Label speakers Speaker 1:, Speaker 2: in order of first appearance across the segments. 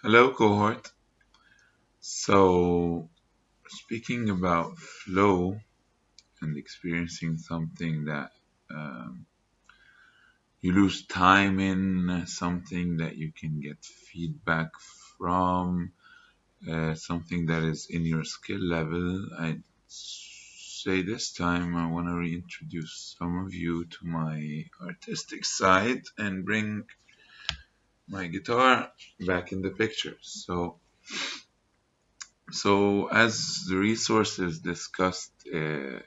Speaker 1: Hello, cohort. So, speaking about flow and experiencing something that um, you lose time in, something that you can get feedback from, something that is in your skill level, I'd say this time I want to reintroduce some of you to my artistic side and bring my guitar back in the picture. So, as the resources discussed when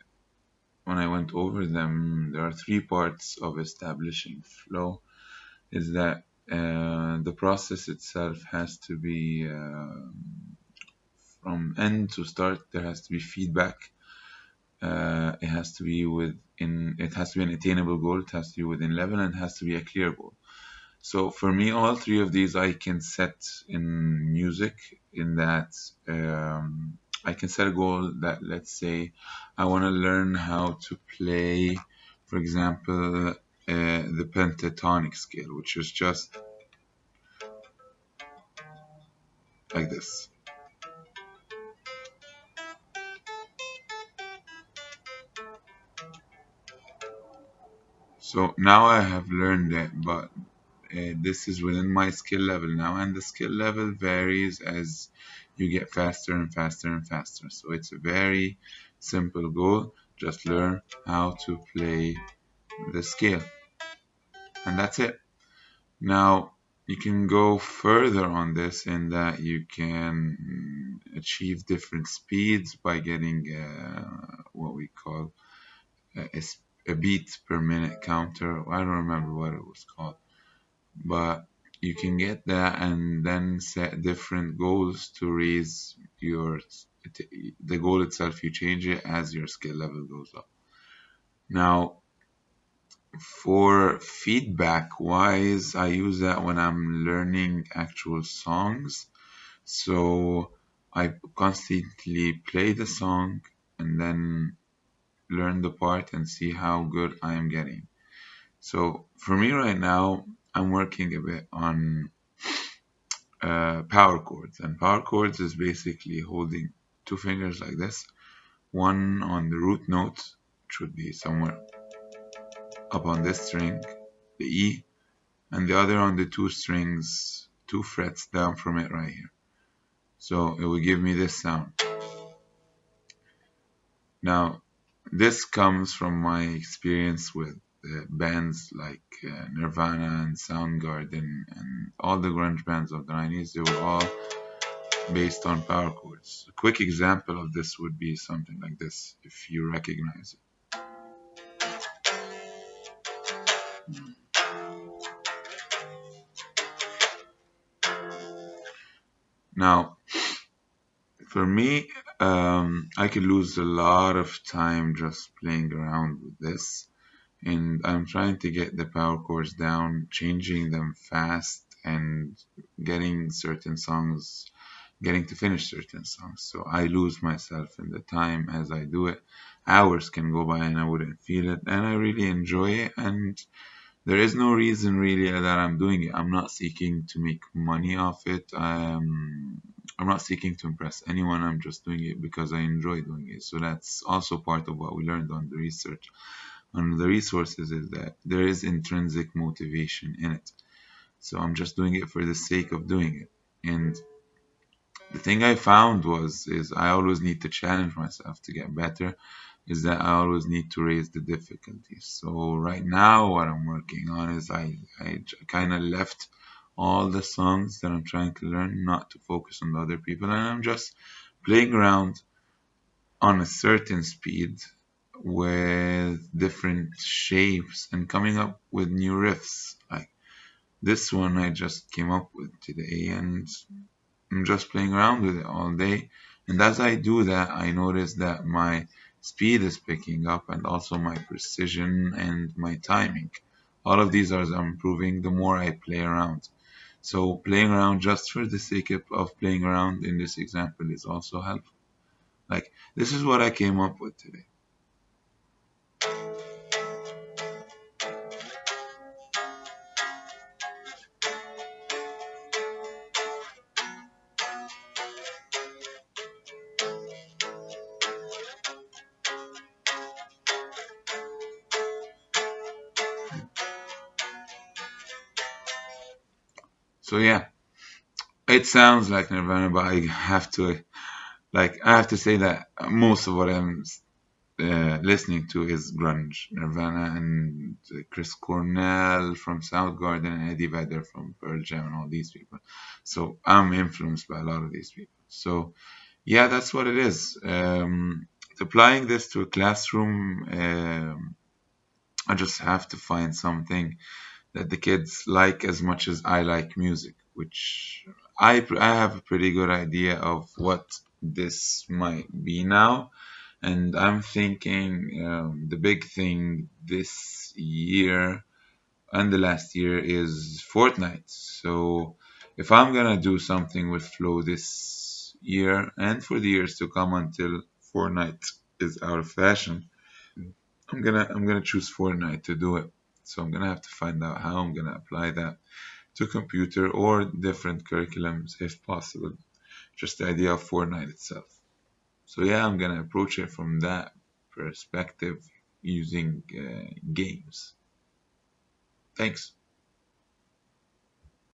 Speaker 1: I went over them, there are three parts of establishing flow. Is that the process itself has to be from end to start. There has to be feedback. It has to be within. It has to be an attainable goal. It has to be within level, and it has to be a clear goal. So for me, all three of these I can set in music in that I can set a goal that, let's say, I want to learn how to play, for example, the pentatonic scale, which is just like this. So now I have learned it, but this is within my skill level now, and the skill level varies as you get faster and faster and faster. So it's a very simple goal. Just learn how to play the scale, and that's it. Now, you can go further on this in that you can achieve different speeds by getting what we call a beat per minute counter. I don't remember what it was called, but you can get that and then set different goals to raise the goal itself. You change it as your skill level goes up. Now, for feedback wise, I use that when I'm learning actual songs. So I constantly play the song and then learn the part and see how good I am getting. So for me right now, I'm working a bit on power chords, and power chords is basically holding two fingers like this, one on the root note, which would be somewhere up on this string, the E, and the other on the two strings, two frets down from it right here. So it will give me this sound. Now, this comes from my experience with bands like Nirvana and Soundgarden and all the grunge bands of the 90s. They were all based on power chords. A quick example of this would be something like this, if you recognize it. Now, for me, I could lose a lot of time just playing around with this, and I'm trying to get the power chords down, changing them fast, and getting certain songs, getting to finish certain songs. So I lose myself in the time as I do it. Hours can go by and I wouldn't feel it, and I really enjoy it. And there is no reason really that I'm doing it. I'm not seeking to make money off it. I'm not seeking to impress anyone. I'm just doing it because I enjoy doing it. So that's also part of what we learned on the research, on the resources, is that there is intrinsic motivation in it. So I'm just doing it for the sake of doing it. And the thing I found is I always need to challenge myself to get better, is that I always need to raise the difficulty. So right now what I'm working on is I kind of left all the songs that I'm trying to learn not to focus on the other people, and I'm just playing around on a certain speed with different shapes and coming up with new riffs. Like this one I just came up with today, and I'm just playing around with it all day. And as I do that, I notice that my speed is picking up, and also my precision and my timing. All of these are improving the more I play around. So playing around just for the sake of playing around in this example is also helpful. Like this is what I came up with today. So yeah, it sounds like Nirvana, but I have to say that most of what I'm listening to is grunge, Nirvana and Chris Cornell from Soundgarden and Eddie Vedder from Pearl Jam and all these people. So I'm influenced by a lot of these people. So yeah, that's what it is. Applying this to a classroom, I just have to find something that the kids like as much as I like music, which I have a pretty good idea of what this might be now. And I'm thinking the big thing this year and the last year is Fortnite. So if I'm gonna do something with Flow this year and for the years to come until Fortnite is out of fashion, I'm gonna choose Fortnite to do it. So I'm gonna have to find out how I'm gonna apply that to computer or different curriculums if possible. Just the idea of Fortnite itself. So yeah, I'm gonna approach it from that perspective using games. Thanks.